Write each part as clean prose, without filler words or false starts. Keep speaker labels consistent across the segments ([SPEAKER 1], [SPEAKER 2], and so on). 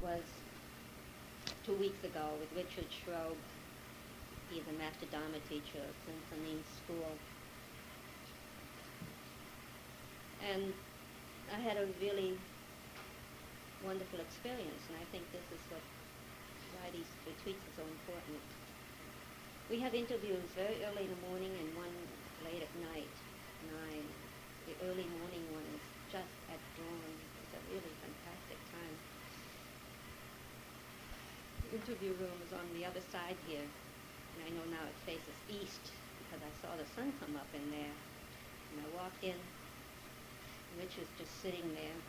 [SPEAKER 1] was 2 weeks ago with Richard Schroeb. He's a master drama teacher at Symphony School. And I had a really wonderful experience, and I think this is why these retreats are so important. We have interviews very early in the morning and one late at night, 9. The early morning one is just at dawn. It's a really fantastic time. The interview room is on the other side here, and I know now it faces east because I saw the sun come up in there. And I walked in, and Rich was just sitting there.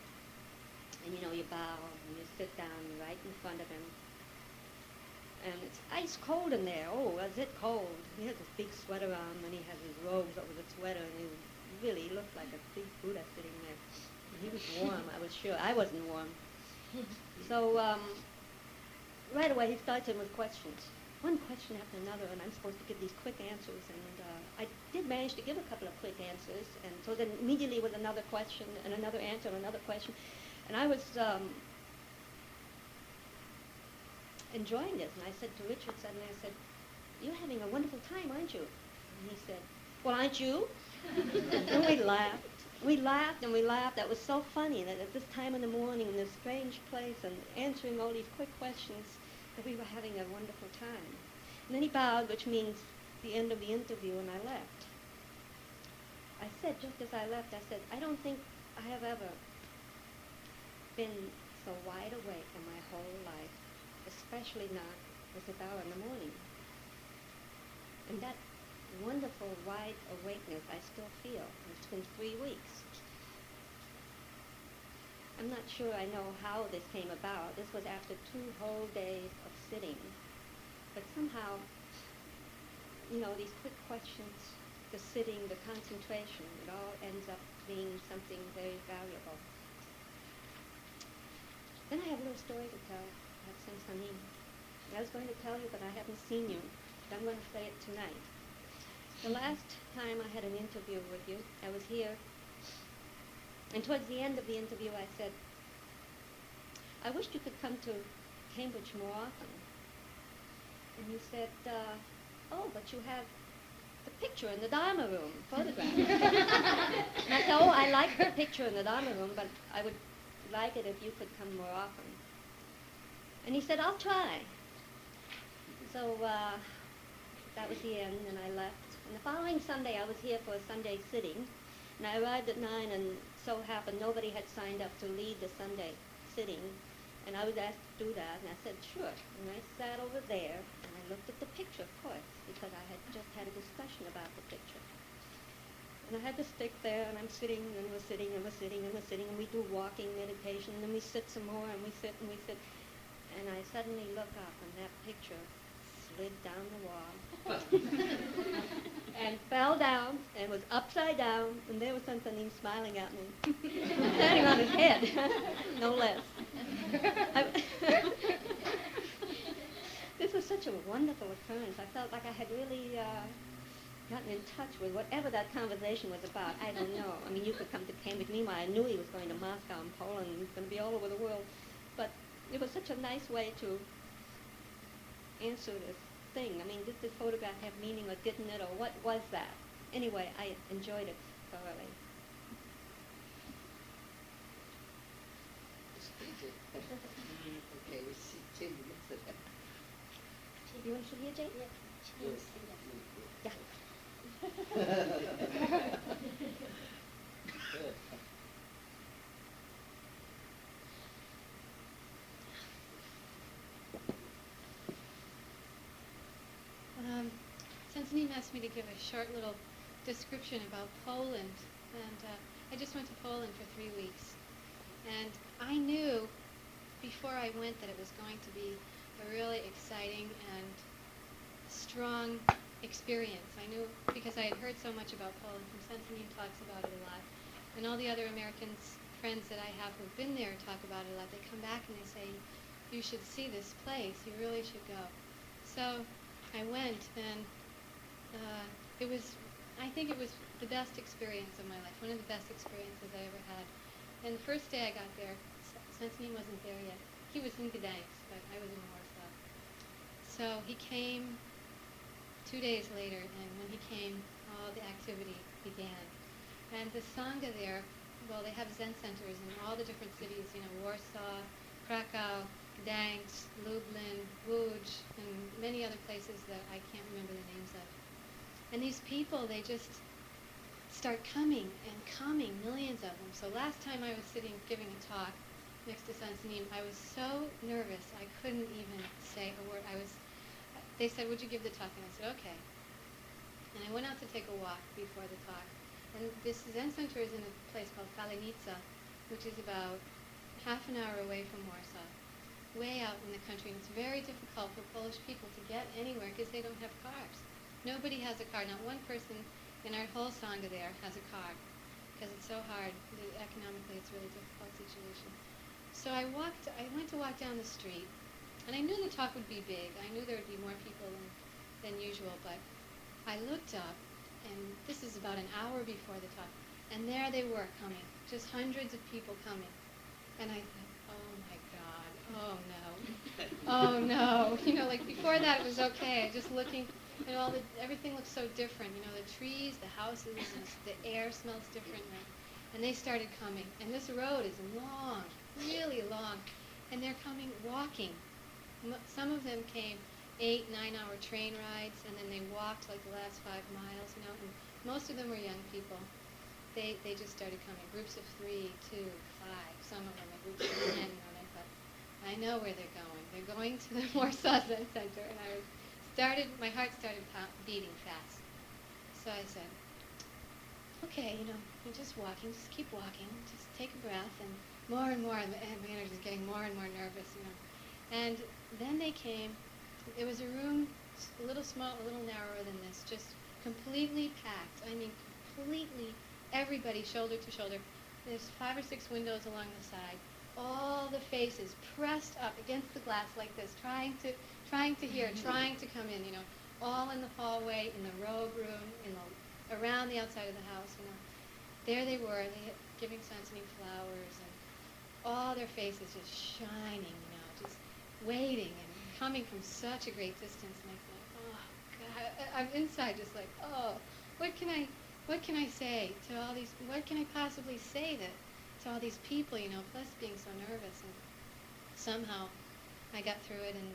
[SPEAKER 1] And you bow and you sit down right in front of him. And it's ice cold in there. Oh, is it cold? He has this big sweater on, and he has his robes over the sweater, and he really looked like a big Buddha sitting there. And he was warm, I was sure. I wasn't warm. So right away he starts in with questions. One question after another, and I'm supposed to give these quick answers. And I did manage to give a couple of quick answers. And so then immediately was another question, and another answer, and another question. And I was enjoying this, and I said to Richard suddenly, I said, "You're having a wonderful time, aren't you?" And he said, "Well, aren't you?" And we laughed. We laughed and we laughed. That was so funny that at this time in the morning in this strange place and answering all these quick questions, that we were having a wonderful time. And then he bowed, which means the end of the interview, and I left. I said, just as I left, I said, "I don't think I have ever been so wide awake in my whole life, especially not at this hour in the morning." And that wonderful wide awakeness I still feel. It's been 3 weeks. I'm not sure I know how this came about. This was after 2 whole days of sitting. But somehow, these quick questions, the sitting, the concentration, it all ends up being something very valuable. Then I have a little story to tell about Sahn. I was going to tell you, but I haven't seen you. But I'm going to say it tonight. The last time I had an interview with you, I was here, and towards the end of the interview I said, "I wish you could come to Cambridge more often." And you said, "Oh, but you have the picture in the Dharma room, photograph." And I said, "Oh, I like the picture in the Dharma room, but I would like it if you could come more often." And he said, "I'll try." So that was the end, and I left. And the following Sunday, I was here for a Sunday sitting, and I arrived at 9, and so happened nobody had signed up to lead the Sunday sitting, and I was asked to do that, and I said, "Sure." And I sat over there, and I looked at the picture, of course, because I had just had a discussion about the picture. And I had to stick there, and I'm sitting, and we're sitting, and we're sitting, and we're sitting, and we do walking meditation, and then we sit some more, and we sit, and we sit. And I suddenly look up, and that picture slid down the wall and fell down and was upside down, and there was something smiling at me, standing on his head, no less. This was such a wonderful occurrence. I felt like I had really gotten in touch with whatever that conversation was about. I don't know. I mean, you could come to Cambridge. Meanwhile, I knew he was going to Moscow and Poland, and he was going to be all over the world. But it was such a nice way to answer this thing. I mean, did this photograph have meaning or didn't it, or what was that? Anyway, I enjoyed it thoroughly.
[SPEAKER 2] Okay, we see Jane.
[SPEAKER 1] You want to sit here, Jane?
[SPEAKER 2] Yeah.
[SPEAKER 3] Seung asked me to give a short little description about Poland, and I just went to Poland for 3 weeks, and I knew before I went that it was going to be a really exciting and strong experience. I knew because I had heard so much about Poland from Seung talks about it a lot, and all the other Americans, friends that I have who've been there talk about it a lot. They come back and they say, "You should see this place, you really should go." So I went, and I think it was the best experience of my life, one of the best experiences I ever had. And the first day I got there, Seung wasn't there yet. He was in Gdansk, but I was in Warsaw. So he came 2 days later, and when he came, all the activity began. And the Sangha there, well, they have Zen centers in all the different cities, Warsaw, Krakow, Gdansk, Lublin, Łódź, and many other places that I can't remember the names of. And these people, they just start coming and coming, millions of them. So last time I was sitting giving a talk next to Sansanim, I was so nervous I couldn't even say a word. They said, would you give the talk? And I said, okay. And I went out to take a walk before the talk. And this Zen center is in a place called Kalenica, which is about half an hour away from Warsaw, way out in the country. And it's very difficult for Polish people to get anywhere because they don't have cars. Nobody has a car. Not one person in our whole Sangha there has a car because it's so hard. Economically, it's a really difficult situation. So I went to walk down the street, and I knew the talk would be big. I knew there would be more people than usual, but I looked up, and this is about an hour before the talk, and there they were coming, just hundreds of people coming. And I thought, oh my God, oh no, oh no. Like before that it was okay, just looking, and everything looks so different. The trees, the houses, and the air smells different. And they started coming, and this road is long, really long, and they're coming walking. Some of them came 8, 9-hour train rides, and then they walked like the last 5 miles, and most of them were young people. They just started coming, groups of 3, 2, 5, some of them groups of 10, and I thought, I know where they're going. They're going to the Warsaw Zen Center, and my heart started beating fast. So I said, okay, you're just walking, just keep walking, just take a breath, and more, and my energy is getting more and more nervous, And then they came. It was a room, a little small, a little narrower than this, just completely packed. I mean, completely, everybody shoulder to shoulder. There's 5 or 6 windows along the side. All the faces pressed up against the glass like this, trying to hear, trying to come in. All in the hallway, in the robe room, around the outside of the house. There they were, giving Sansanim flowers, and all their faces just shining. Just waiting and coming from such a great distance, and I thought, oh God, I'm inside just like, oh, what can I say to all these? What can I possibly say to all these people? Plus being so nervous, and somehow I got through it, and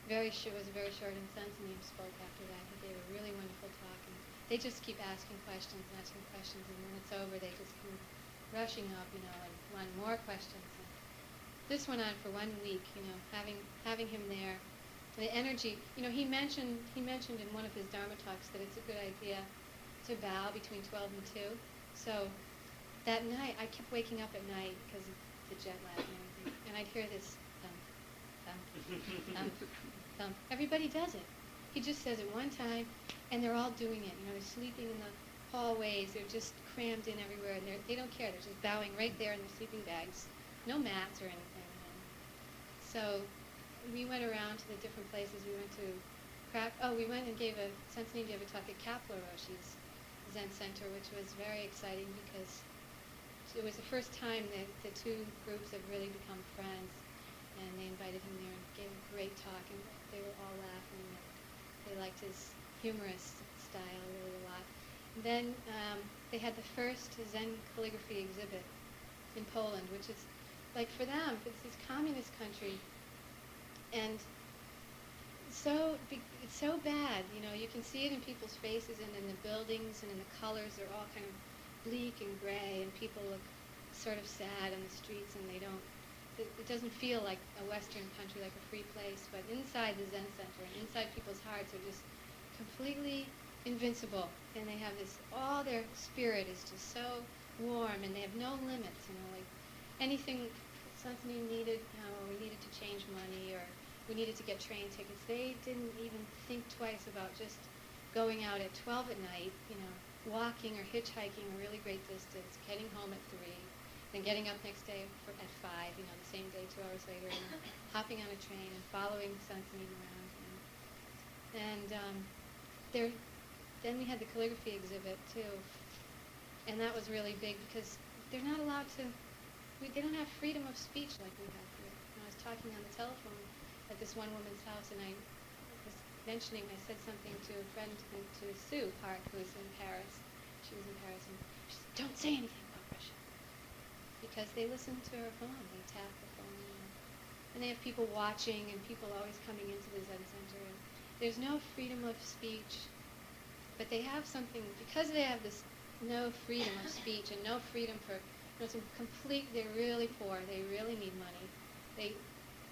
[SPEAKER 3] it was very short. And Sansanim spoke after that. He gave a really wonderful talk, and they just keep asking questions, and when it's over, they just come rushing up, and want more questions. This went on for 1 week, having him there. The energy, he mentioned in one of his Dharma talks that it's a good idea to bow between 12 and 2. So that night, I kept waking up at night because of the jet lag and everything, and I'd hear this thump, thump, thump, thump. Everybody does it. He just says it one time, and they're all doing it. They're sleeping in the hallways. They're just crammed in everywhere, and they don't care. They're just bowing right there in their sleeping bags. No mats or anything. So we went around to the different places. We went to we went and Sansanim gave a talk at Kapla Roshi's Zen Center, which was very exciting because it was the first time that the 2 groups have really become friends, and they invited him there and gave a great talk, and they were all laughing, and they liked his humorous style really a lot. And then they had the first Zen calligraphy exhibit in Poland, which is, like, for them, it's this communist country, and it's so bad, you can see it in people's faces and in the buildings and in the colors. They're all kind of bleak and gray, and people look sort of sad on the streets, and it doesn't feel like a Western country, like a free place, but inside the Zen Center and inside people's hearts are just completely invincible, and they have all their spirit is just so warm, and they have no limits, like anything Sansanim needed, we needed to change money, or we needed to get train tickets. They didn't even think twice about just going out at 12 at night, walking or hitchhiking a really great distance, getting home at 3, then getting up next day at 5, the same day, 2 hours later, and hopping on a train and following Sansanim around. And then we had the calligraphy exhibit too, and that was really big because they're not allowed to. They don't have freedom of speech like we have here. I was talking on the telephone at this one woman's house, and I was mentioning, I said something to a friend, to Sue Park, who was in Paris. She was in Paris, and she said, "Don't say anything about Russia," because they listen to her phone. They tap the phone, and they have people watching, and people always coming into the Zen Center. And there's no freedom of speech, but they have something, because they have this no freedom of speech and no freedom for, some complete, they're really poor, they really need money.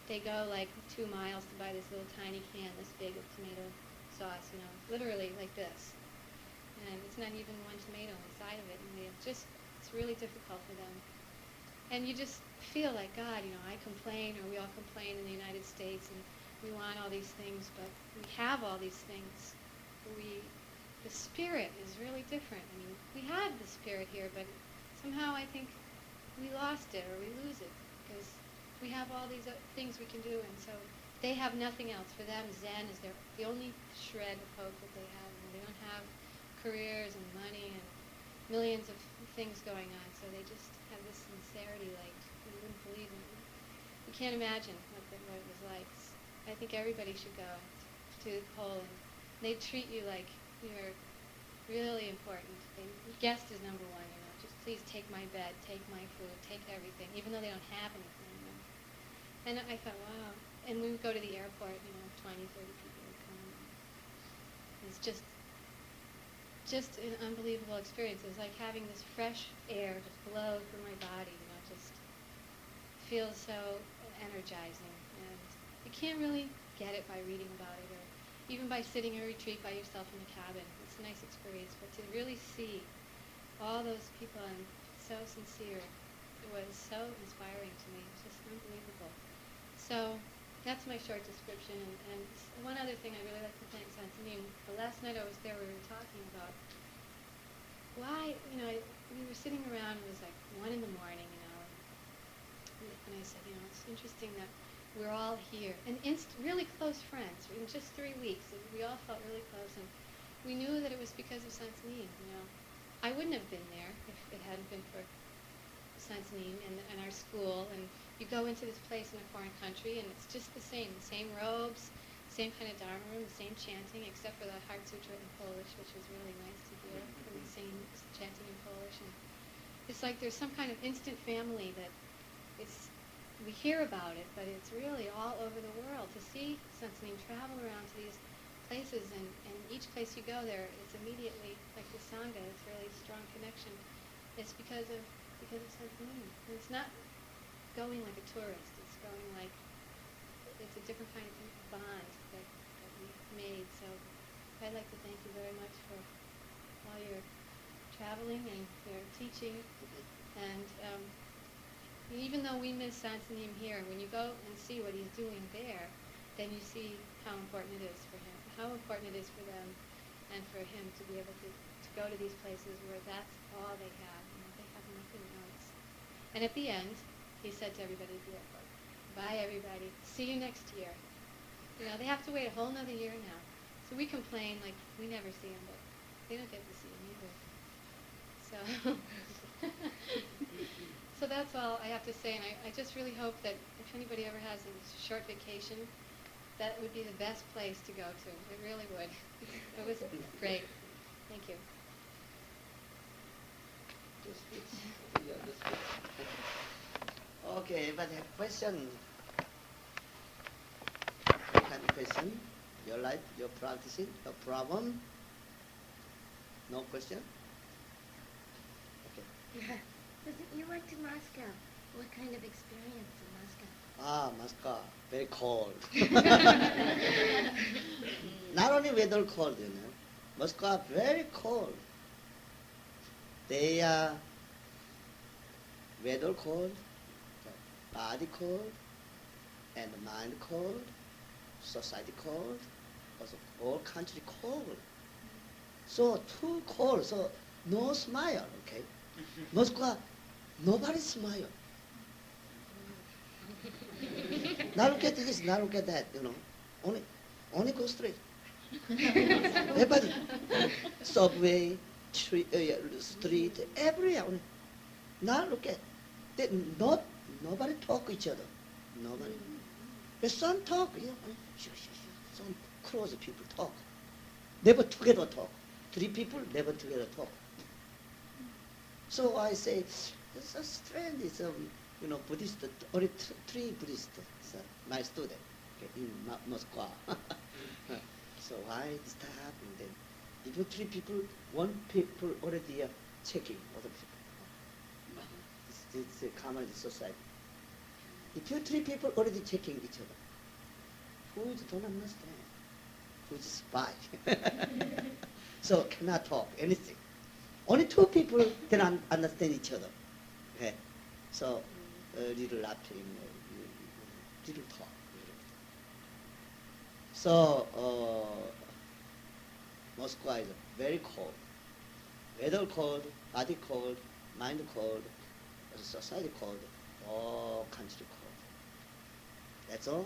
[SPEAKER 3] They go like 2 miles to buy this little tiny can, this big of tomato sauce, literally like this. And it's not even one tomato inside of it, and it's really difficult for them. And you just feel like, God, I complain, or we all complain in the United States, and we want all these things, but we have all these things. The spirit is really different. I mean, we have the spirit here, but somehow I think we lost it, or we lose it, because we have all these things we can do, and so they have nothing else. For them, Zen is the only shred of hope that they have. And they don't have careers and money and millions of things going on, so they just have this sincerity like you wouldn't believe in. You can't imagine what it was like. I think everybody should go to Poland. They treat you like you're really important. Guest is number one, just please take my bed, take my food, take everything, even though they don't have anything. And I thought, wow. And we would go to the airport, 20, 30 people would come. It's just an unbelievable experience. It was like having this fresh air just blow through my body, just feels so energizing. And you can't really get it by reading about it, or even by sitting in a retreat by yourself in a cabin. It's a nice experience, but to really see all those people, and so sincere, it was so inspiring to me. It's just unbelievable. So that's my short description. And one other thing I really like to thank Sahn. The last night I was there, we were talking about why, we were sitting around, it was like 1 in the morning, and I said, it's interesting that we're all here, and really close friends. In just 3 weeks, we all felt really close, and we knew that it was because of Sahn. I wouldn't have been there if it hadn't been for Sahn and our school. And you go into this place in a foreign country, and it's just the same robes, same kind of dharma room, the same chanting, except for the Heart Sutra in Polish, which was really nice to hear, and the same chanting in Polish. And it's like there's some kind of instant family that we hear about it, but it's really all over the world. To see Sahn travel around to these places, and each place you go there, it's immediately like the Sangha. It's really a strong connection. It's because of Sahn. And it's not going like a tourist. It's going like, it's a different kind of bond that we made. So I'd like to thank you very much for all your traveling and your teaching. And even though we miss Sahn here, when you go and see what he's doing there, then you see how important it is for him, how important it is for them, and for him to be able to go to these places where that's all they have. They have nothing else. And at the end, he said to everybody at the airport, "Bye, everybody. See you next year." They have to wait a whole nother year now. So we complain like we never see him, but they don't get to see him either. So, so that's all I have to say. And I just really hope that if anybody ever has a short vacation, that would be the best place to go to. It really would. It was great. Thank you.
[SPEAKER 2] Okay, but a question. What kind of question? Your life, your practicing, your problem? No question? Okay.
[SPEAKER 4] You went to Moscow. What kind of experience in Moscow?
[SPEAKER 2] Moscow, very cold. Not only weather cold, Moscow very cold. They are weather cold, body cold, and mind cold, society cold, also all country cold. So too cold, so no smile, okay? Moscow, nobody smile. Not look at this, not look at that, Only go straight. Everybody, subway, street, everywhere. Not look at. Nobody talk each other. Nobody. The son talk, some close people talk. Never together talk. Three people never together talk. So I say, it's a strange, it's Buddhist, only three Buddhists, my student, okay, in Moscow. So why this time happen then? If you three people, one people already checking other people. It's a common society. If you three people already checking each other, who don't understand? Who's spy? So cannot talk anything. Only two people can understand each other. Okay, so little laughing, little talk. So Moscow is very cold. Weather cold, body cold, mind cold, society cold, all country cold. That's all.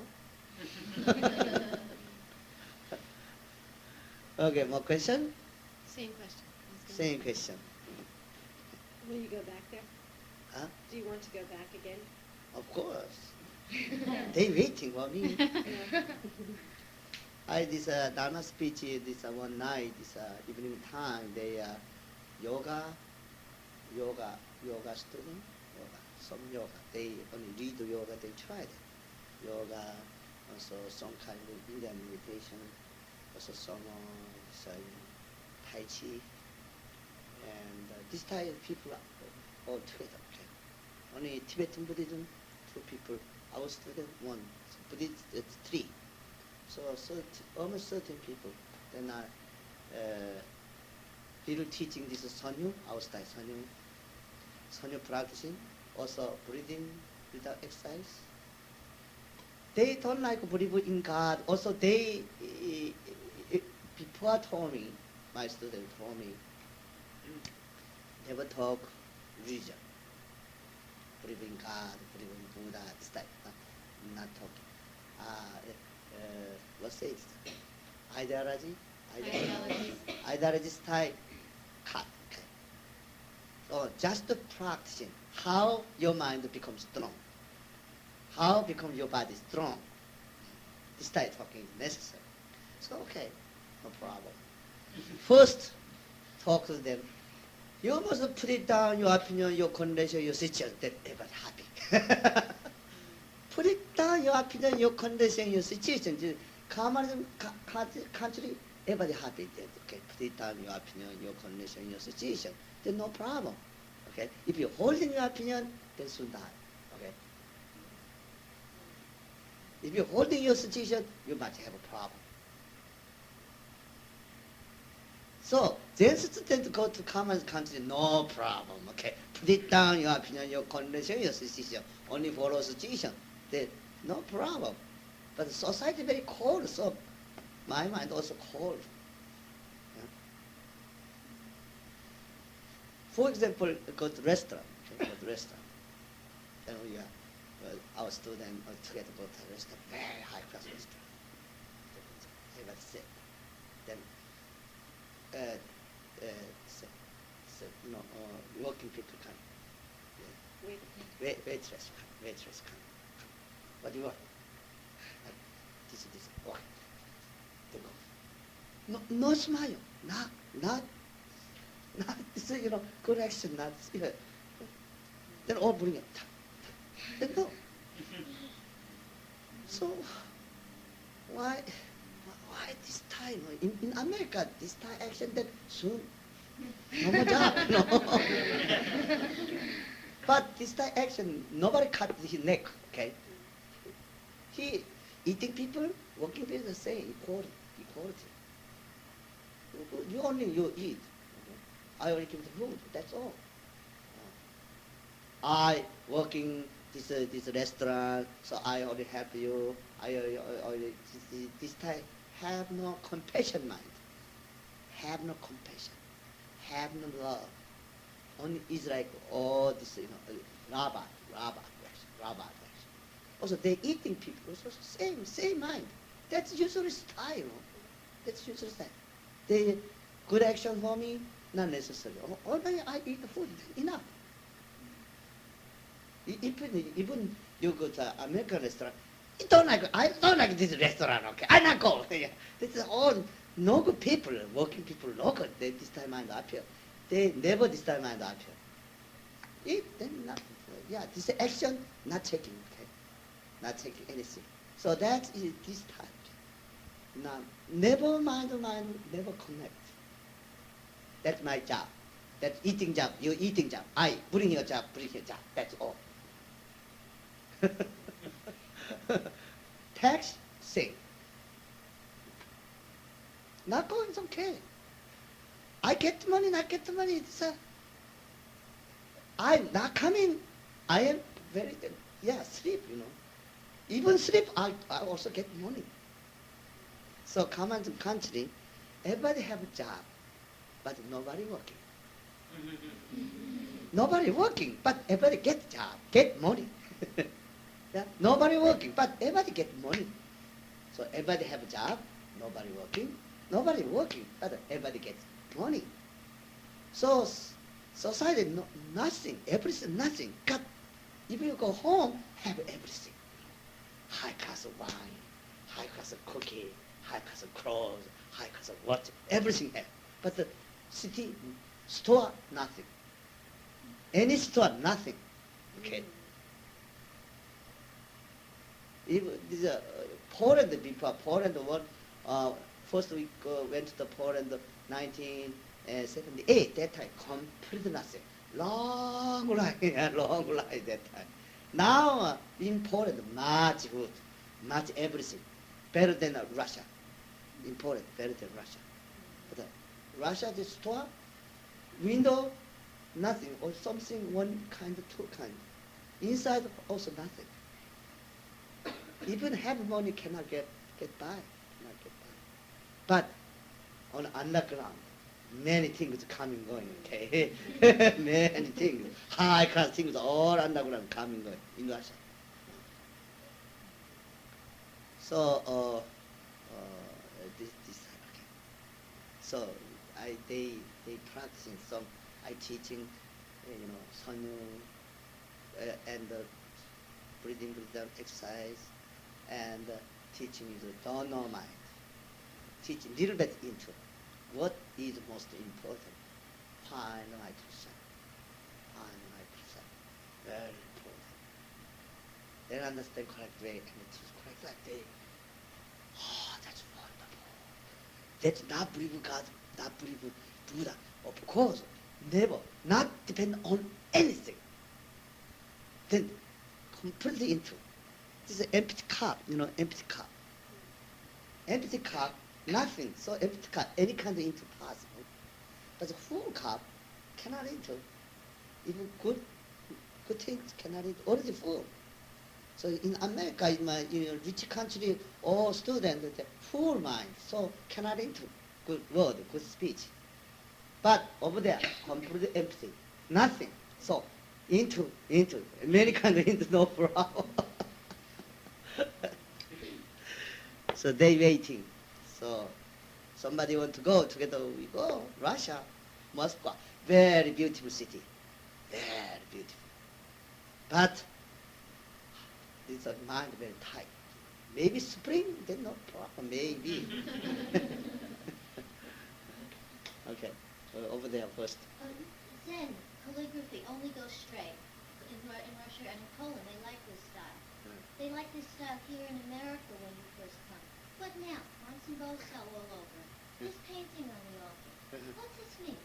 [SPEAKER 2] Okay, more question?
[SPEAKER 3] Same question.
[SPEAKER 2] Same question.
[SPEAKER 5] Will you go back there?
[SPEAKER 2] Huh?
[SPEAKER 5] Do you want to go back again?
[SPEAKER 2] Of course. They waiting for me. I this Dharma speech this one night, this evening time, they yoga student, some yoga. They only read the yoga, they tried it. Yoga, also some kind of Indian meditation, also some Tai Chi. And this type of people are all together. Okay? Only Tibetan Buddhism, two people. Our student, one. So Buddhist, it's three. So almost 13 people. Then little teaching this is Sanyu, our style Sanyu practicing, also breathing without exercise. They don't like believe in God. Also they, before told me, my student told me, never talk religion. Believe in God, believe in Buddha, this type, not talking. Let's say it's ideology type, cut. Okay. So just practicing how your mind becomes strong, how become your body strong. This type talking is necessary. So okay, no problem. First, talk to them. You must put it down, your opinion, your condition, your situation, then everybody happy. Put it down, your opinion, your condition, your situation. Communism country, everybody happy. Then, okay, put it down, your opinion, your condition, your situation. Then no problem. Okay, if you're holding your opinion, then soon die. Okay. If you're holding your situation, you might have a problem. So, then students go to common country, no problem, okay? Put it down, your opinion, your condition, your situation, only follow situation, then no problem. But the society very cold, so my mind also cold. Yeah? For example, go to restaurant, okay? Go to restaurant. Then we are, our student together go to a restaurant, very high class restaurant. Everybody sit. Then working people come. Yeah. Waitress come. What do you want? This. Okay. They go. No smile. Not this good action, not then all bring it. Then go. So why this time? In America, this time action that soon. No more job, no. But this time action, nobody cut his neck, okay? He eating people, working people the same, equality. You eat. Okay? I only give the food, that's all. I working this restaurant, so I only help you. This time have no compassion mind. Have no compassion. Have no love. Only is like all this, robot action. Also, they eating people. Also, same mind. That's usually style. That's usually style. They good action for me, not necessary. Only I eat the food, enough. Even you go to American restaurant, I don't like this restaurant, okay? I not go. Yeah. This is all no good people, working people, local. They this time and up here. They never this time and up here. Then not, yeah, this action, not checking, okay? Not checking anything. So that is this type. Now, never mind, never connect. That's my job. That's eating job, your eating job. I bring your job, bring your job. That's all. Tax, same. Not going, it's okay. I get the money, not get the money. It's I'm not coming. I am very, sleep, Even sleep, I also get money. So come on to country, everybody have a job, but nobody working. Nobody working, but everybody get job, get money. Yeah? Nobody working, but everybody get money. So everybody have a job, nobody working, but everybody gets money. So society, nothing, everything, nothing. Got, if you go home, have everything. High class of wine, high class of cookie, high class of clothes, high class of what, everything have. But the city, store, nothing. Any store, nothing. Okay. Even this, Poland, before Poland first we went to the Poland 1978. That time completely nothing. Long line that time. Now in Poland, much good, much everything, better than Russia. In Poland, better than Russia. But Russia, the store, window, nothing, or something, one kind, two kind. Inside also nothing. Even have money cannot get by. But on underground, many things coming going, okay? Many things. High class things all underground coming going in Russia. So this okay. So they practicing some. I teaching, Seung and breathing exercise, and teaching is don't know mind. Teaching little bit into what is most important. Find the right person. Very important. Then understand correct way and teach correct like they. Oh, that's wonderful. That's not believe God, not believe Buddha. Of course, never. Not depend on anything. Then completely into. This is an empty cup, empty cup. Empty cup, nothing. So empty cup, any kind of into possible. But the full cup cannot enter. Even good things cannot enter. Already full. So in America, in my rich country, all students full mind, so cannot enter good word, good speech. But over there, completely empty, nothing. So into many kind of into no problem. So they waiting. So somebody want to go together. We go Russia, Moscow, very beautiful city, very beautiful. But it's a mind very tight. Maybe spring, then no problem. Maybe. Okay, over there first.
[SPEAKER 4] Zen, calligraphy only goes straight. In Russia and in Poland, they like this style. They like this style here in America when you first come. But now, wants and bows sell all over. This painting on the altar. What's this mean?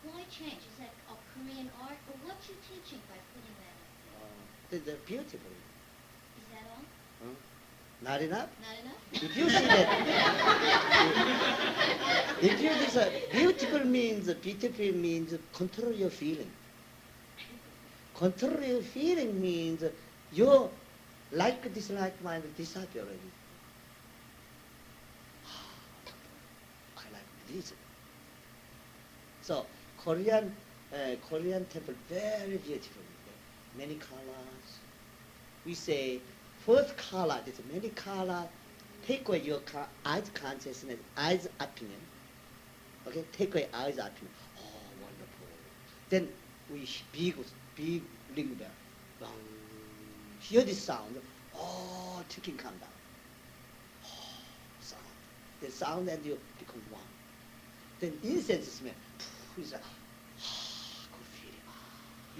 [SPEAKER 4] Why change? Is that a Korean art? Or what you teaching by putting that in?
[SPEAKER 2] They're beautiful.
[SPEAKER 4] Is that all?
[SPEAKER 2] Not enough?
[SPEAKER 4] Not enough?
[SPEAKER 2] If you see that, if you this beautiful means control your feeling. Control your feeling means your like dislike mind disappear already. I like this. So Korean temple very beautiful. Many colors. We say first color, there's many color. Take away your eyes consciousness, eyes opinion. Okay, take away eyes opinion. Oh, wonderful. Then we big ring bell. Hear this sound. all ticking come down. Sound. The sound and you become one. Then incense smell. It's a good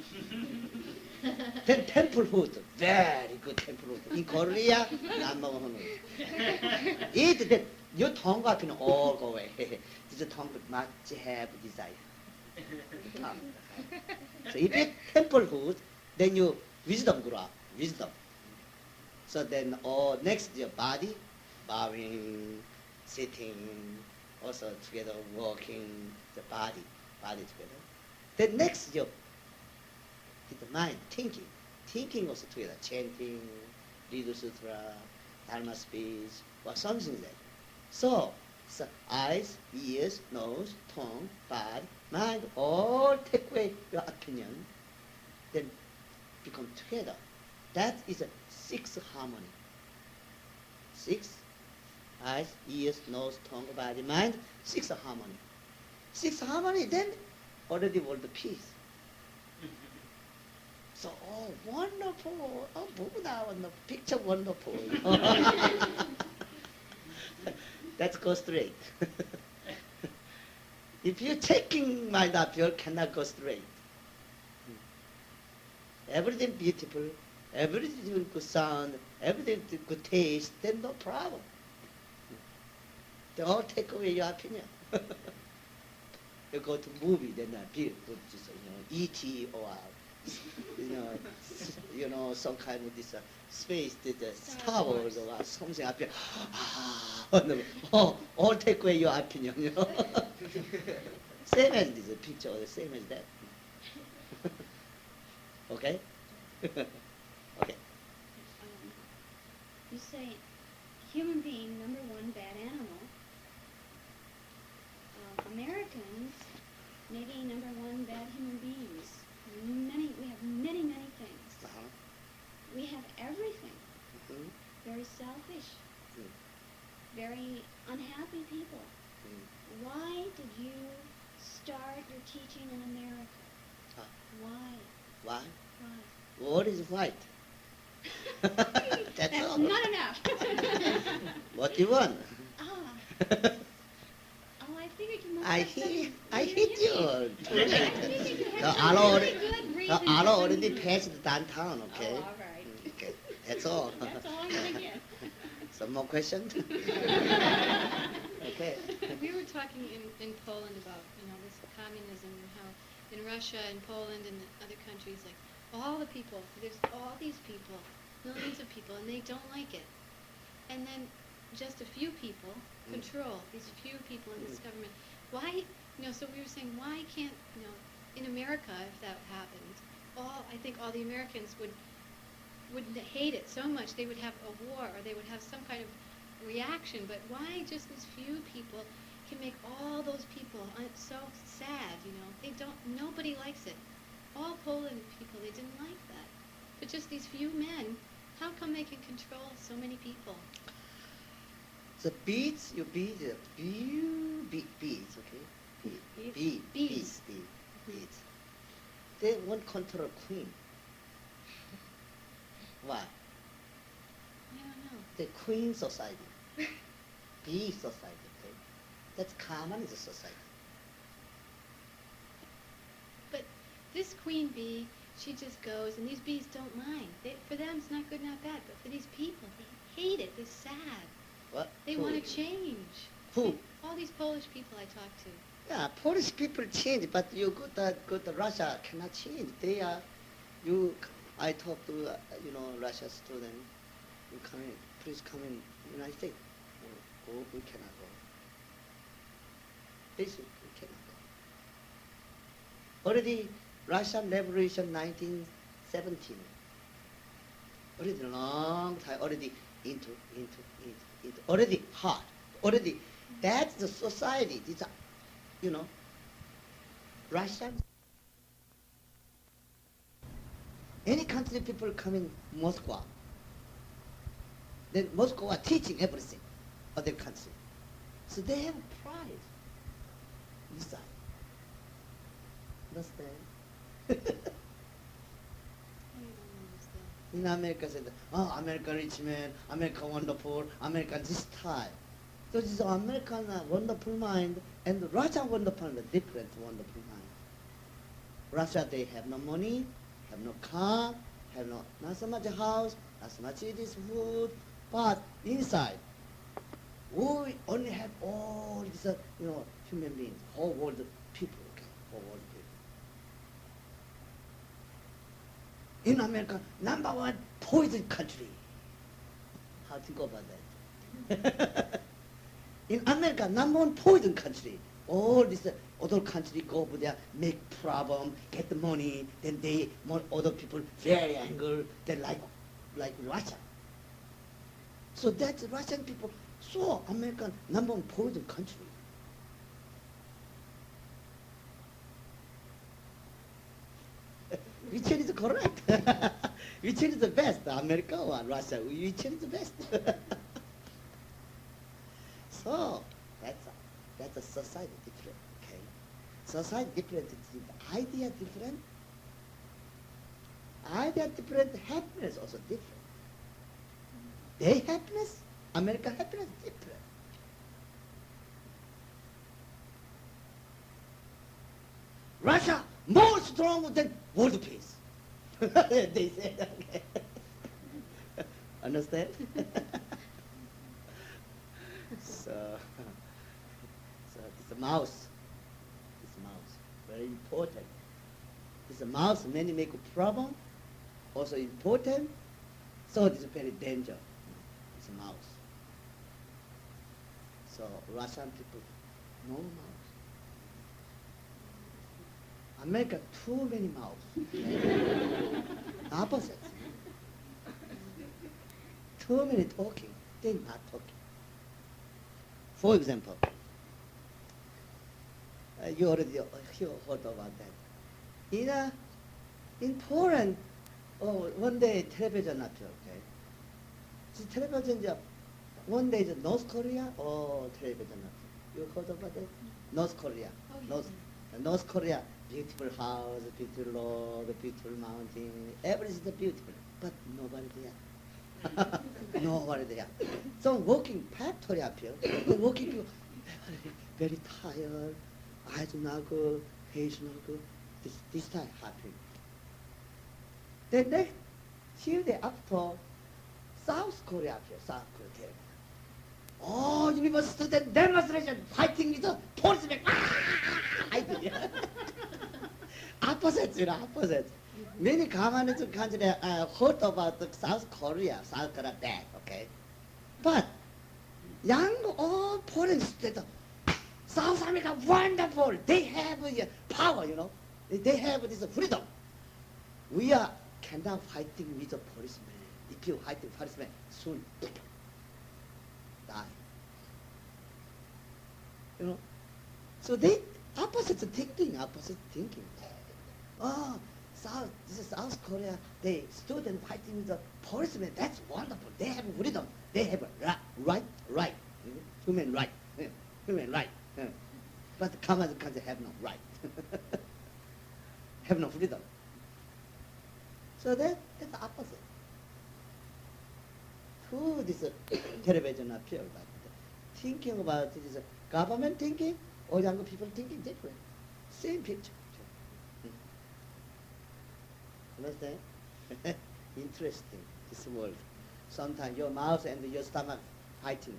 [SPEAKER 2] feeling. Then temple food, very good temple food. In Korea, not 먹어보는 food. Eat that, your tongue can all go away. This tongue must have desire. Tongue. So if you eat temple food, then you wisdom grow up, wisdom. So then all next your body, bowing, sitting, also together walking, the body together. Then next your the mind, thinking also together, chanting, Ridu Sutra, Dharma speech, or something like that. So eyes, ears, nose, tongue, body, mind, all take away your opinion, then become together. That is a sixth harmony. Six, eyes, ears, nose, tongue, body, mind, sixth harmony. Sixth harmony, then already world peace. So, oh, wonderful. Oh, Buddha, wonderful. Picture wonderful. Let's go straight. If you're taking mind up, you cannot go straight. Everything beautiful, everything good sound, everything good taste, then no problem. They all take away your opinion. You go to movie, then beautiful, just, E.T. or some kind of this space, Star Wars or something up here. All take away your opinion, Same as this picture, or the same as that. Okay? Okay.
[SPEAKER 1] You say human being, number one, bad animal. Americans, maybe number one, bad human beings. We have many things.
[SPEAKER 2] Uh-huh.
[SPEAKER 1] We have everything.
[SPEAKER 2] Mm-hmm.
[SPEAKER 1] Very selfish.
[SPEAKER 2] Mm.
[SPEAKER 1] Very unhappy people.
[SPEAKER 2] Mm.
[SPEAKER 1] Why did you start your teaching in America? Why?
[SPEAKER 2] Why?
[SPEAKER 1] Why?
[SPEAKER 2] What is white? That's all.
[SPEAKER 1] Not enough.
[SPEAKER 2] What do you want?
[SPEAKER 1] Oh, I figured you must
[SPEAKER 2] I
[SPEAKER 1] have some
[SPEAKER 2] hit
[SPEAKER 1] reason.
[SPEAKER 2] you.
[SPEAKER 1] I figured you
[SPEAKER 2] The
[SPEAKER 1] had
[SPEAKER 2] arrow
[SPEAKER 1] some really good reason.
[SPEAKER 2] The arrow
[SPEAKER 1] for
[SPEAKER 2] already
[SPEAKER 1] some-
[SPEAKER 2] passed downtown, okay?
[SPEAKER 1] Oh, all right.
[SPEAKER 2] Okay, that's all.
[SPEAKER 1] That's all I'm gonna get.
[SPEAKER 2] Some more questions? Okay.
[SPEAKER 3] We were talking in Poland about, this communism and how in Russia and Poland and other countries, like, all the people, there's all these people, millions of people, and they don't like it. And then just a few people control, these few people in this government. Why, so we were saying, why can't, in America, if that happened, I think all the Americans would hate it so much, they would have a war, or they would have some kind of reaction, but why just these few people can make all those people so sad, nobody likes it. All Poland people, they didn't like that. But just these few men, how come they can control so many people?
[SPEAKER 2] The beads, you bead, beads, okay? Beads. They won't control queen. Why?
[SPEAKER 3] I don't know.
[SPEAKER 2] The queen society. Bee society, okay? That's common in the society.
[SPEAKER 3] But this queen bee, she just goes, and these bees don't mind. For them, it's not good, not bad. But for these people, they hate it. They're sad.
[SPEAKER 2] What?
[SPEAKER 3] They want to change.
[SPEAKER 2] Who?
[SPEAKER 3] All these Polish people I talk to.
[SPEAKER 2] Yeah, Polish people change, but you go to Russia cannot change. I talk to Russia student. Please come in United States. Go, we cannot go. Basically, we cannot go. Already Russian Revolution 1917. Already long time. Already into already hard. Already that's the society. These are, Russian. Any country people come in Moscow, then Moscow are teaching everything, other country. So they have pride inside. Understand?
[SPEAKER 3] I don't understand.
[SPEAKER 2] In America said, oh, America rich man, America wonderful, America this type. So this American wonderful mind and Russian wonderful mind, different wonderful mind. Russia, they have no money, have no car, have not so much house, not so much this food, but inside, we only have all these, human beings, whole world people, okay, whole world people. In America, number one poison country. How to go about that? In America, number one poison country. All these other countries go over there, make problem, get the money, then other people very angry, they like Russia. So that's Russian people saw American number one poison country. Which one is correct? Which one is the best, America or Russia? Which one is the best? So that's a society different, okay? Society different, the idea different. Idea different, happiness also different. Their happiness, American happiness different. Russia more strong than world peace. They said, okay. Understand? So this mouse, very important. This mouse many make a problem, also important. So it's very danger. It's a mouse. So Russian people, no mouse. America, too many mouse. Opposite. Too many talking, they're not talking. For example, you already heard about that. In Poland, one day television appeared, okay? The television, one day is North Korea or television appeared. You heard about that? North Korea.
[SPEAKER 3] Oh, yeah.
[SPEAKER 2] North Korea, beautiful house, beautiful road, beautiful mountain, everything is beautiful, but nobody there. Nobody there. So working factory appeared. The working people very tired, eyes not good, face not good. This time happened. The next few days after, South Korea appeared. South Korea. Oh, university student demonstration fighting with the policemen. Opposite, opposite. Many communist countries heard about the South Korea bad, okay? But young old foreign students, South America wonderful. They have power, They have this freedom. We are cannot fighting with the policeman. If you fight the policeman, soon die. So they opposite thinking. Oh, this is South Korea. They student fighting with the policemen. That's wonderful. They have freedom. They have right. Human right. Human right. But the communist country have no right. Have no freedom. So that's the opposite. Who this television appeal, but thinking about this government thinking or younger people thinking different. Same picture. Understand? Interesting, this world. Sometimes your mouth and your stomach fighting.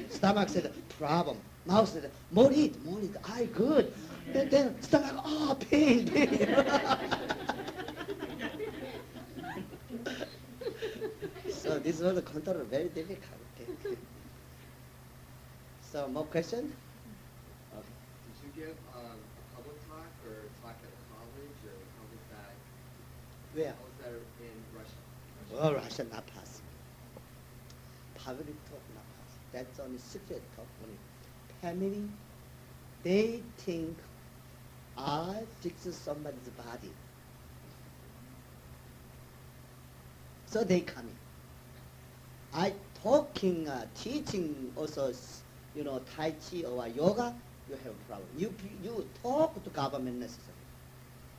[SPEAKER 2] Stomach said, problem. Mouth said, more eat. I good. Then stomach, oh, pain. So this was the control very difficult. Okay. So more question? Okay.
[SPEAKER 6] Did you give a public talk or talk at a college, or how was that?
[SPEAKER 2] Where?
[SPEAKER 6] How was that in Russia?
[SPEAKER 2] Well, Russia not possible. Public talk not possible. That's only secret talk. Only family. They think I fix somebody's body. So they come in. I talking, teaching also, Tai Chi or yoga, you have a problem. You talk to government necessary.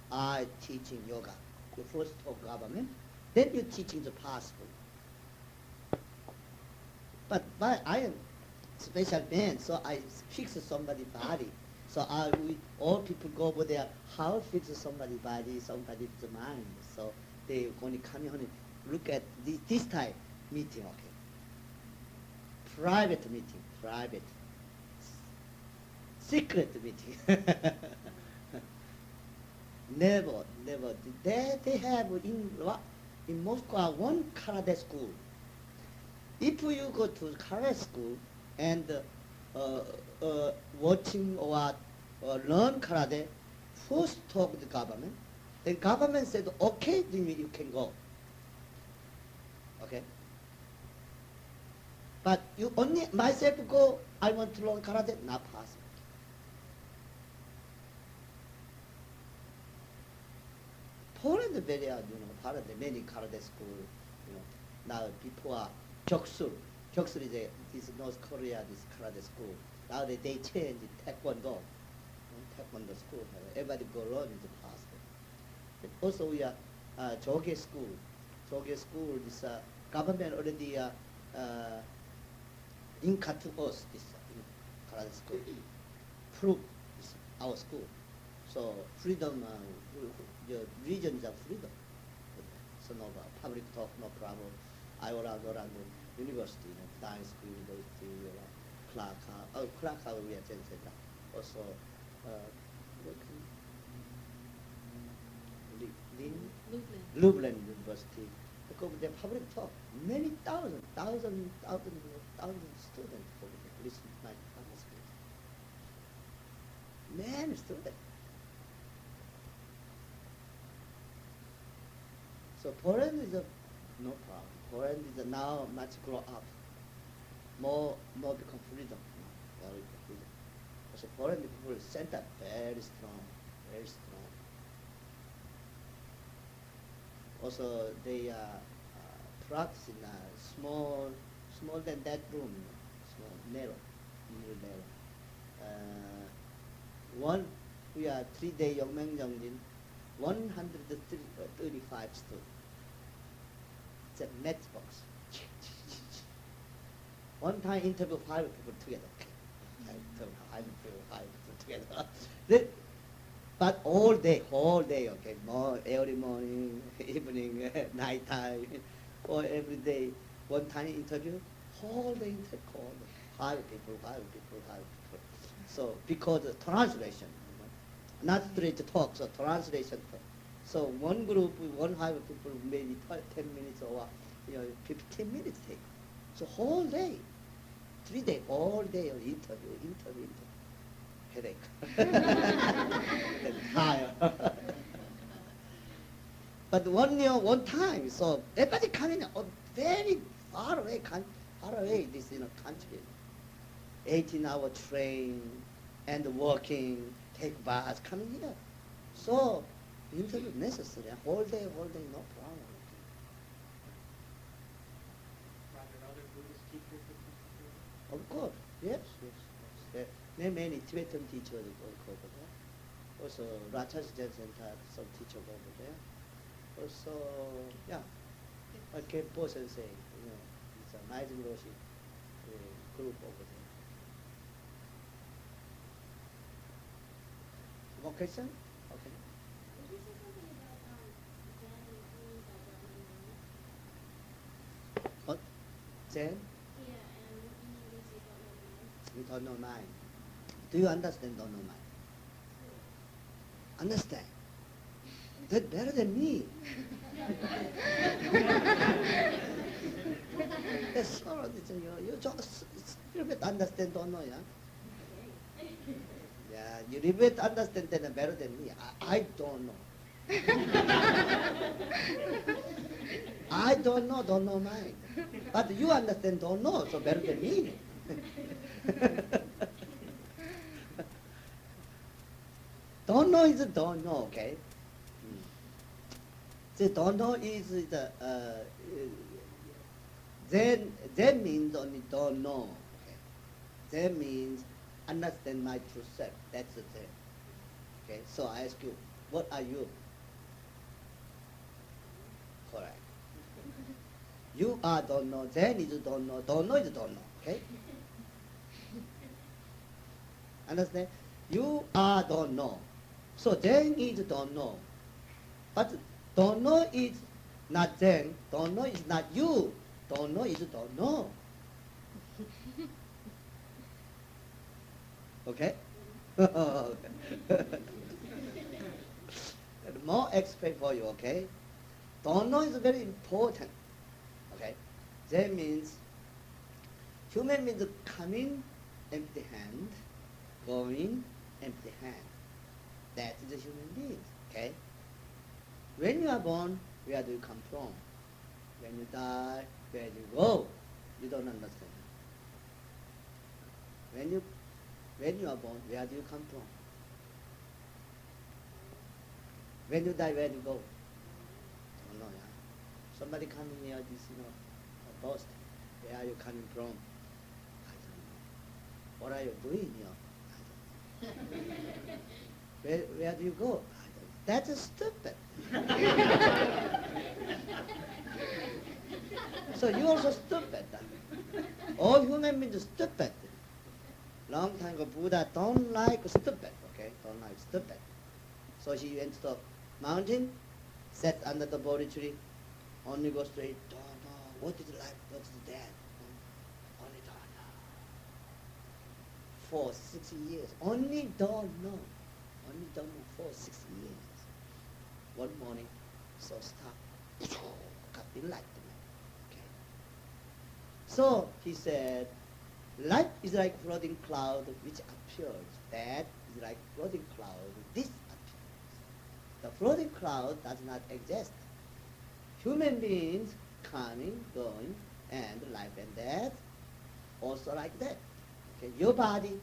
[SPEAKER 2] I teaching yoga. you first talk government, then you teaching the possible. But I am special man, so I fix somebody's body. So all people go over there, how fix somebody's body, somebody's mind. So they only come here and look at this type meeting, okay. Private meeting, private. Secret meeting. Never. They have in Moscow one karate school. If you go to karate school and watching or learn karate, first talk with the government. The government said, okay, then you can go. Okay? But you only myself go, I want to learn karate, not possible. Poland is very, Poland, many karate school, now people are Gyeoksul. Gyeoksul is North Korea, this karate school. Now they change taekwondo. Taekwondo school. Everybody go learn is possible. And also we are Joge school. Joge school, this government already inca to us, this karate school. Prove is our school. So freedom, the region is a freedom. So no public talk, no problem. I around university, Gdańsk University, Krakow, we attended. Also, Lublin University. Because the public talk, many thousand students over there listen to my speech. Many students. So Poland is no problem. Poland is now much grow up. More become freedom. Very freedom. So Poland people set up very strong, very strong. Also they practice in a small than that room, small, narrow. We are 3-day Yongmeng 135 students. It's a matchbox. One time interview 5 people together. Five people together. But all day, okay, early morning, evening, night time, or every day, one time interview, whole day interview, 5 people. So because the translation, not straight talk, so translation talk. So one group, 100 people, maybe 10 minutes or 15 minutes take. So whole day, 3 days, all day of interview. Headache. Tired. But one time, so everybody coming very far away, this country. 18-hour train and working, take bus, coming here. So interview necessary, whole day, no problem.
[SPEAKER 6] Are there other Buddhist teachers that come to school?
[SPEAKER 2] Of course, yes. There are many Tibetan teachers over there. Also, Rachas Center, some teacher over there. Also, like Bo Sensei, it's a Maizim Roshi group over there. More question? Okay.
[SPEAKER 4] Did you say something about Zen and Yin by Joan and Jane?
[SPEAKER 2] What? Zen?
[SPEAKER 4] Yeah, and in English you don't know mine.
[SPEAKER 2] You don't know mine. Do you understand don't know mine? Understand? That's better than me. That's so, you just a little bit understand don't know, yeah? Yeah, you little bit understand then better than me. I don't know. I don't know mine. But you understand don't know, so better than me. Don't know is don't know, okay? The don't know is the then means only don't know. Okay? Then means understand my true self. That's the thing. Okay? So I ask you, what are you? You are don't know, then is don't know is don't know. Okay? Understand? You are don't know. So then is don't know. But don't know is not then. Don't know is not you. Don't know is don't know. Okay? And more explain for you, okay? Don't know is very important. Okay? That means human means coming empty hand, going empty hand. That is a human being. Okay? When you are born, where do you come from? When you die, where do you go? You don't understand. When you are born, where do you come from? When you die, where do you go? Don't know, yeah? Somebody coming near this, a post. Where are you coming from? I don't know. What are you doing here? I don't know. Where do you go? I don't know. That's stupid. So you also stupid. All human beings stupid. Long time ago, Buddha don't like stupid, okay? Don't like stupid. So he went to the mountain, sat under the Bodhi tree, only go straight, don't know, what is life, what is death? Only don't know. For 6 years, only don't know. Only don't know for 6 years. One morning, so stop, got enlightenment. Okay. So he said, life is like floating cloud which appears. That is like floating cloud disappears. The floating cloud does not exist. Human beings coming, going, and life and death, also like that. Okay, your body,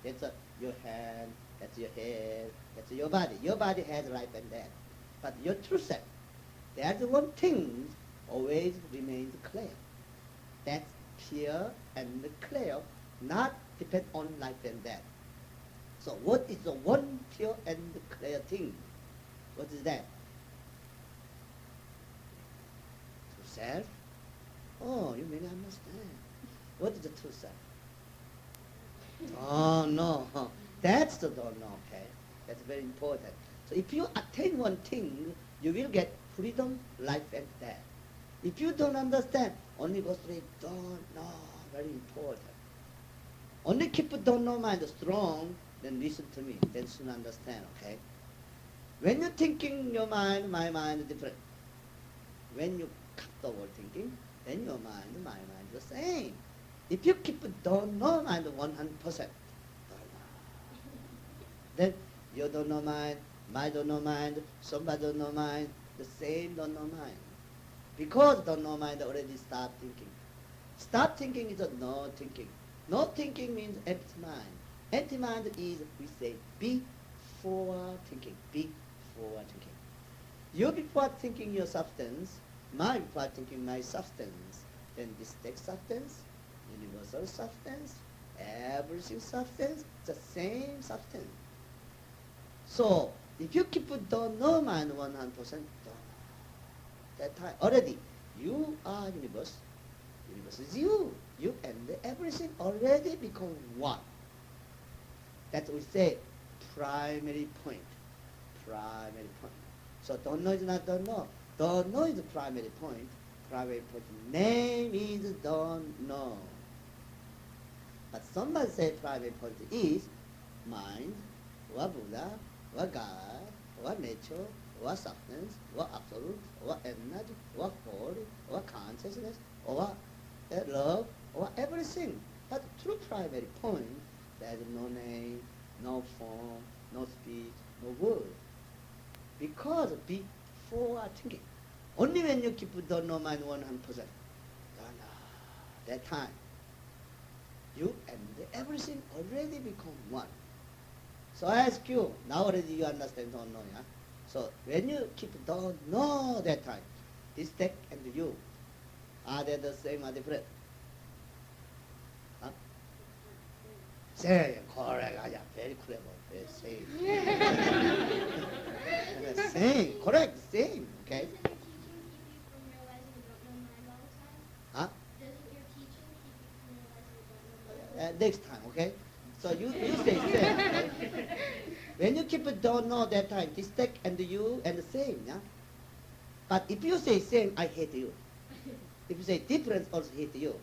[SPEAKER 2] that's your hand, that's your head, that's your body. Your body has life and death. But your true self, that's one thing always remains clear. That's pure and clear, not depend on life and death. So what is the one pure and clear thing? What is that? True self? Oh, you may not understand. What is the true self? Oh, no. That's the don't know, okay? That's very important. So if you attain one thing, you will get freedom, life, and death. If you don't understand, only go straight, don't know, very important. Only keep don't know mind strong, then listen to me, then soon understand, okay? When you're thinking your mind, my mind is different. When you cut the word thinking, then your mind, my mind is the same. If you keep don't know mind 100%, don't know. Then you don't know mind, my don't know mind, somebody don't know mind, the same don't know mind. Because don't know mind already start thinking. Start thinking is a no thinking. No thinking means empty mind. Empty mind is, we say, before thinking. Before thinking. You before thinking your substance, my before thinking my substance. Then this text substance, universal substance, everything substance, the same substance. So, if you keep don't know mind 100%, don't know. That time already, you are universe. Universe is you. You and everything already become one. That we say primary point. Primary point. So don't know is not don't know. Don't know is the primary point. Primary point name is don't know. But somebody say primary point is mind, or Buddha, or God, or nature, or substance, or absolute, or energy, or force, or consciousness, or love, or everything. But true primary point, there is no name, no form, no speech, no word. Because before thinking, only when you keep don't know mind 100%, that time, you and everything already become one. So I ask you, now already you understand don't know, yeah? So when you keep don't know that time, this text and you, are they the same or different? Huh? Same, correct, yeah, very clever, very same. Same, correct, same, okay?
[SPEAKER 4] Doesn't it keep you from realizing you don't know mind all the time?
[SPEAKER 2] next time, okay? So you say same, okay? When you keep don't know that time, this tech and you and the same, yeah? But if you say same, I hate you. If you say difference, also hate you.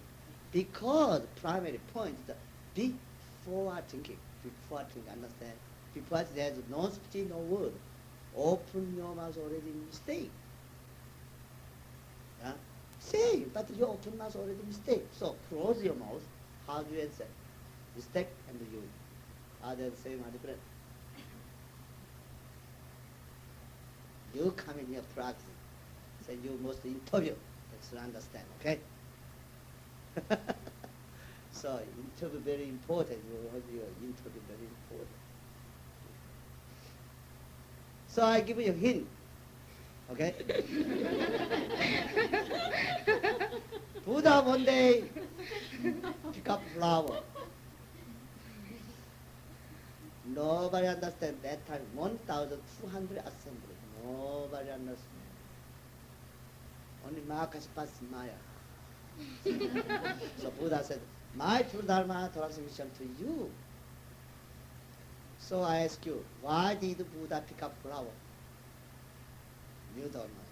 [SPEAKER 2] Because primary point is the before thinking, understand? Before there's no speech, no word. Open your mouth already mistake. Yeah? Same, but you open mouth already mistake. So close your mouth. How do you answer? Mistake and you. Are they the same or different? You come in here practice. So you must interview. Let's understand, okay? So interview very important. Your interview very important. So I give you a hint. Okay? Buddha one day pick up flower. Nobody understand that time. 1,200 assembly. Nobody understand. Only Marcus passed Maya. So Buddha said, my true Dharma transmission to you. So I ask you, why did Buddha pick up flower? You don't know.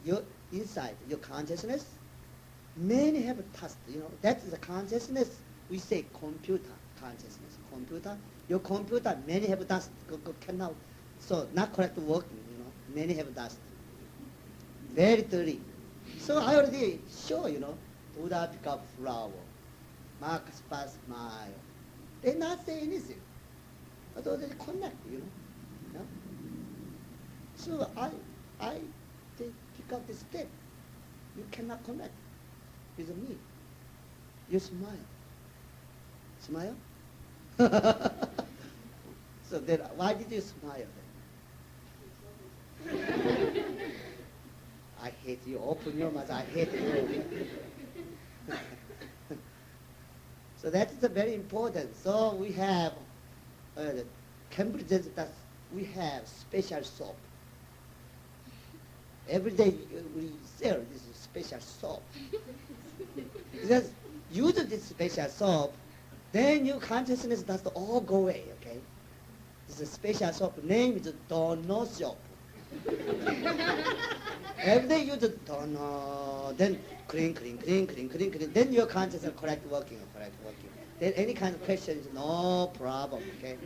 [SPEAKER 2] Your inside, your consciousness, many have a task, that is the consciousness. We say computer consciousness. Computer, your computer, many have dust, cannot, so not correct working, many have dust. Very dirty. So I already show, Buddha pick up flower, Marcus pass smile. They not say anything, but already connect, Yeah? So they pick up the step. You cannot connect with me. You smile. Smile? So then, why did you smile then? I hate you. Open your mouth. I hate you. So that is very important. So we have Cambridge. We have special soap. Every day we sell this special soap. Because use this special soap, then your consciousness does all go away, okay? This is a special soap. Name is Dono soap. Every day you just Dono, then clean. Then your consciousness correct working. Then any kind of question is no problem, okay?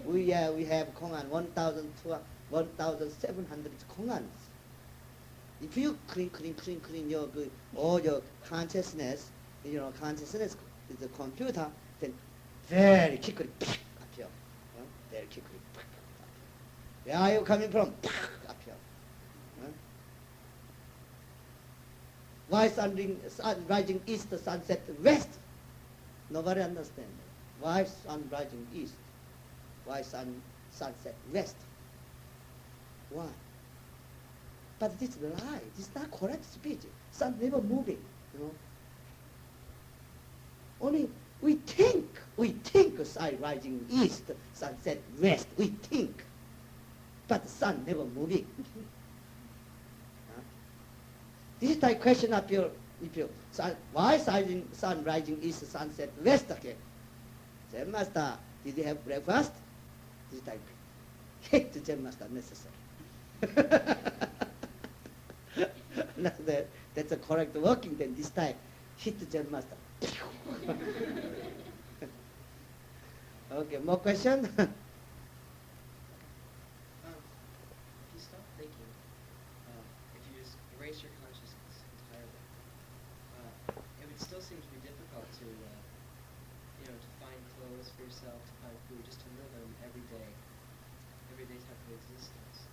[SPEAKER 2] We have Kongan, 1,700 Kongans. If you clean all your consciousness, consciousness is the computer, then very quickly appear. Very quickly. Where are you coming from? Appear. Why sun rising east, sunset west? Nobody understands. Why sun rising east? Why sunset west? Why? But this is a lie. This is not correct speech. Sun never moving, Only we think sun rising east, sunset west. We think. But the sun never moving. This is the question of why sun rising east, sunset west? Okay. Zen master, did you have breakfast? This is like hate the Zen master necessary. That's a correct working. Then this time, hit the Zen master. Okay, more question?
[SPEAKER 7] If you stop thinking, if you just erase your consciousness entirely, it would still seem to be difficult to, to find clothes for yourself, to find food, just to live an everyday type of existence.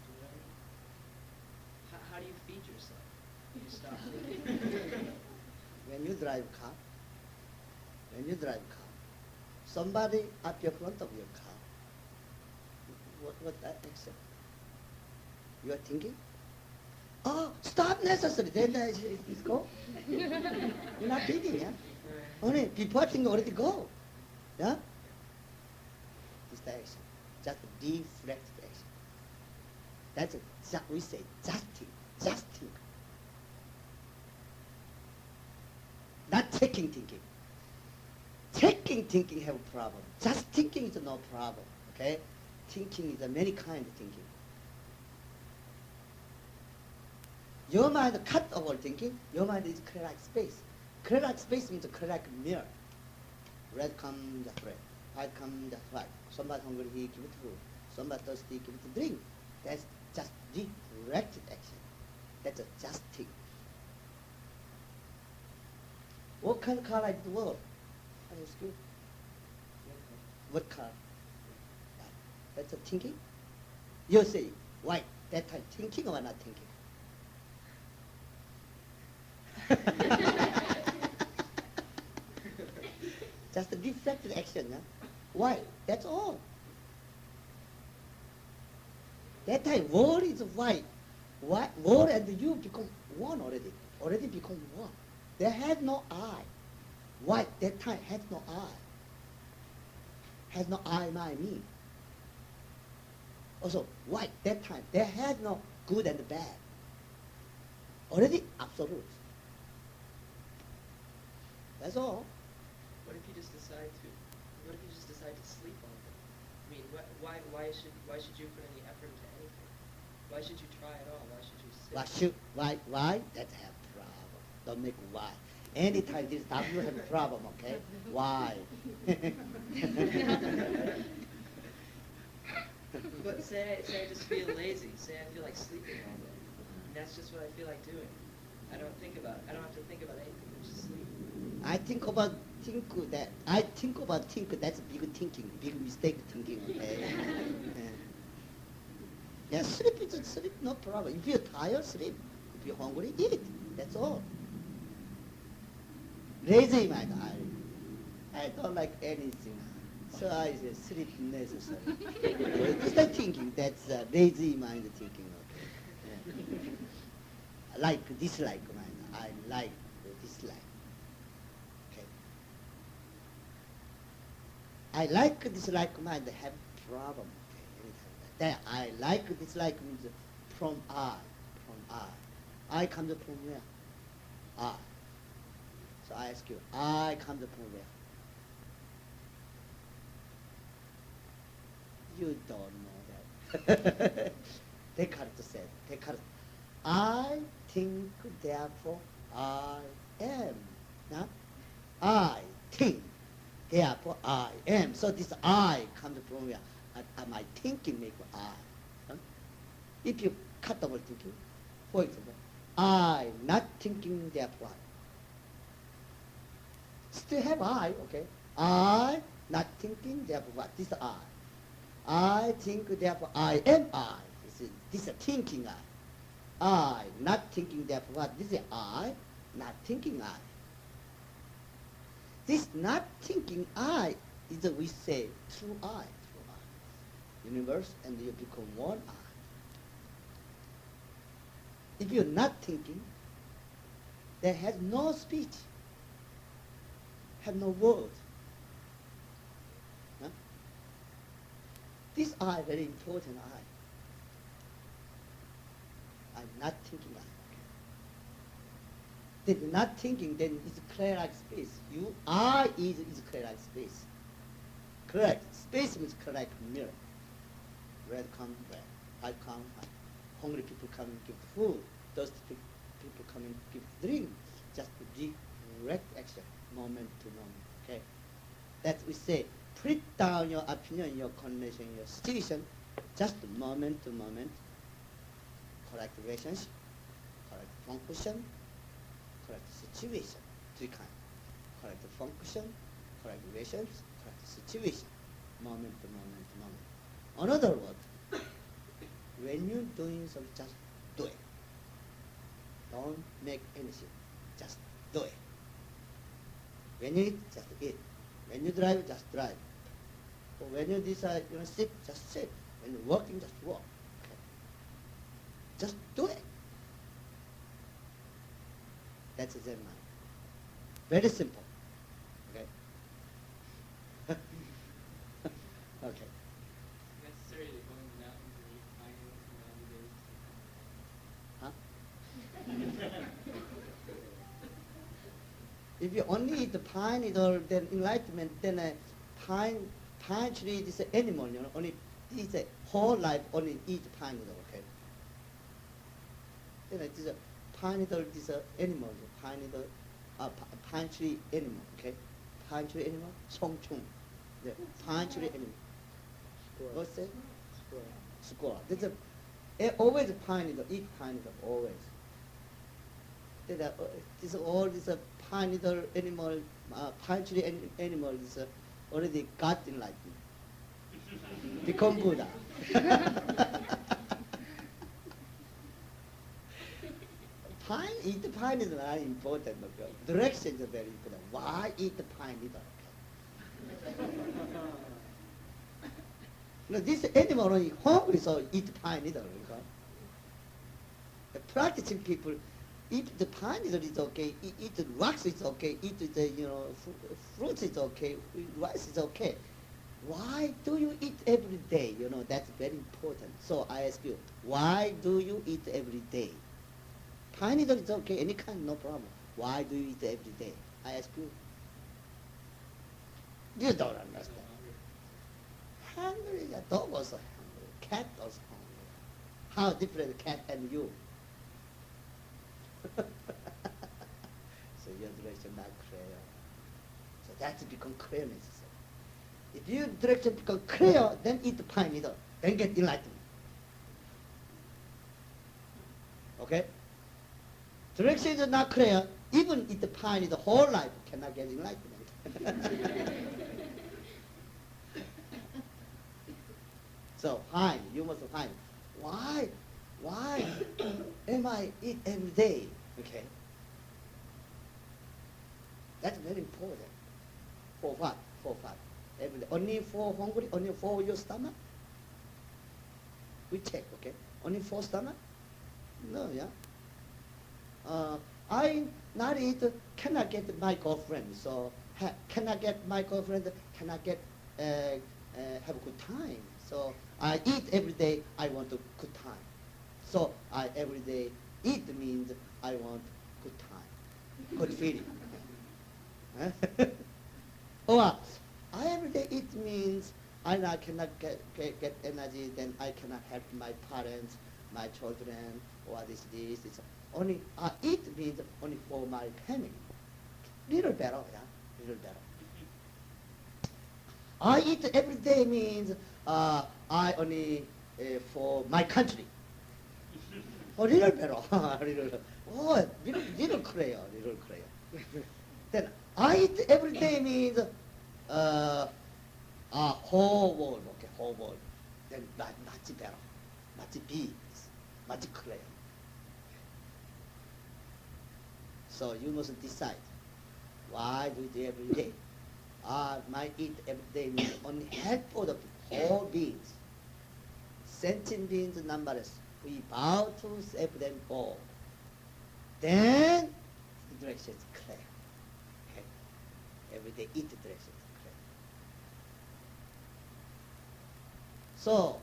[SPEAKER 7] Do you know what I mean? How do you feed yourself if you stop thinking?
[SPEAKER 2] When you drive car, somebody at your front of your car, what that accept? You are thinking, oh, stop necessary, then it's go. You're not thinking, yeah? Only before thinking already go, yeah? This direction, just deflect action. That's it. We say just think. Not checking thinking. Checking thinking have a problem. Just thinking is no problem. Okay? Thinking is a many kind of thinking. Your mind cut over thinking. Your mind is clear like space. Clear like space means clear like mirror. Red come, just red. White come, just white. Somebody hungry, he give it food. Somebody thirsty, give it drink. That's just directed action. That's a just thing. What kind of car like the world? I ask you. What car? That's a thinking. You say, why? That time thinking or not thinking? Just a deflected action. Huh? Why? That's all. That time, world is white. World and you become one already. Already become one. There had no I. White, that time, had no I. Has no I, my, me. Also, white, that time, there had no good and bad. Already absolute. That's all.
[SPEAKER 7] What if you just decide to sleep on it? I mean, why should you put any effort into anything? Why should you try at all? Why should you sit?
[SPEAKER 2] Why? That's a problem. Don't make why. Anytime this W have a problem, okay? Why?
[SPEAKER 7] But say I just feel lazy. Say I feel like sleeping all day. And that's just what I feel like doing. I don't think about it. I don't have to think about anything. I just sleep.
[SPEAKER 2] I think that's a big thinking, big mistake thinking, okay? Yeah, sleep, no problem. If you're tired, sleep. If you're hungry, eat. That's all. Lazy mind, I don't like anything. So I say sleep necessary. It's the thinking, that's lazy mind thinking, okay? Yeah. Like, dislike mind. I like, dislike. Okay. I like, dislike mind have problem, okay? Anytime like that. I like, dislike means from I. I comes from where? I. So I ask you, I comes from where? You don't know that. Descartes said, I think, therefore I am. Now, I think, therefore I am. So this I comes from where? My thinking makes I. Huh? If you cut over thinking, for example, I not thinking, therefore I. Still have I, okay? I not thinking, therefore what? This I. I think, therefore I am I. This is a thinking I. I not thinking, therefore what? This is I, not thinking I. This not thinking I is we say true I. Universe, and you become one I. If you're not thinking, there has no speech, have no word. Huh? This I very important I. I'm not thinking I. Then not thinking, then it's clear like space. I is clear like space. Correct. Space means clear like mirror. Red come red, white come white. Hungry people come and give food. Thirsty people come and give drink. Just direct action, moment to moment. Okay, that we say. Put down your opinion, your condition, your situation, just moment to moment. Correct relationship, correct function, correct situation. Three kinds. Correct function, correct relations, correct situation. Moment to moment to moment. Another word, when you're doing something, just do it. Don't make anything, just do it. When you eat, just eat. When you drive, just drive. Or when you decide you want to sit, just sit. When you're walking, just walk. Okay. Just do it. That's Zen mind. Very simple. Okay. Okay.
[SPEAKER 8] Necessary to go in the mountains and eat pine nuts for 90 days.
[SPEAKER 2] Huh? If you only eat the pine needle, then enlightenment, then a pine tree is an animal, only it's a whole life only eat pine needle, okay? Then it is a pine needle is an animal, pine tree animal, okay? Pine tree animal, Seung. The pine tree animal. What's that? Squirrel. There's always a pine needle, eat pine needle, always. This all this pine needle animal, pine tree animal is already got enlightened. Become Buddha. Eat the pine is very important. Okay? Direction is very important. Why eat the pine needle? No, this animal is hungry, so eat pine needle. Okay? The practicing people eat the pine needle is okay. Eat the rocks is okay. Eat the fruits is okay. Rice is okay. Why do you eat every day? That's very important. So I ask you, why do you eat every day? Pine needle is okay, any kind, no problem. Why do you eat every day? I ask you. You don't understand. Hungry, a dog also hungry, cat also hungry. How different cat and you? So your direction not clear. So that's become clearness. If your direction become clear, then eat the pine needle, then get enlightenment. Okay? Direction is not clear, even eat the pine needle whole life cannot get enlightenment. So find, you must find, why am I eat every day? Okay. That's very important. For what? For what? Every day. Only for hungry? Only for your stomach? We check, okay? Only for stomach? No, yeah. I not eat, cannot get my girlfriend. So cannot get my girlfriend, cannot get have a good time. So I eat every day. I want a good time. So I every day eat means I want good time, good feeling. Or I every day eat means I cannot get energy. Then I cannot help my parents, my children, or this. It's only eat means only for my family. Little better, yeah, little better. I eat every day means I only for my country. Oh, little better, little clear. Then I eat every day means whole world, okay, whole world. Then much better, much big, much clear. So you must decide why do it every day. My eat every day means only help for the whole beings. Sentient beings numberless. We bow to save them all. Then the direction is clear. Okay? Every day eat the direction is clear. So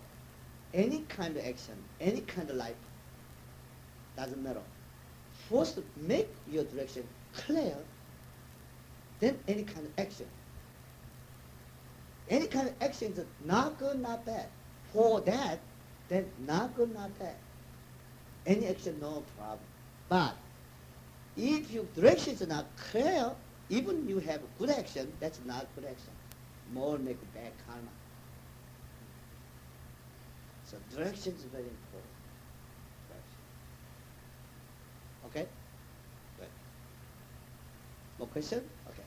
[SPEAKER 2] any kind of action, any kind of life, doesn't matter. First make your direction clear, then any kind of action. Any kind of action is not good, not bad. For that, then not good, not bad. Any action, no problem. But if your direction is not clear, even you have good action, that's not good action. More make bad karma. So direction is very important. Direction. Okay? Good. More question? Okay.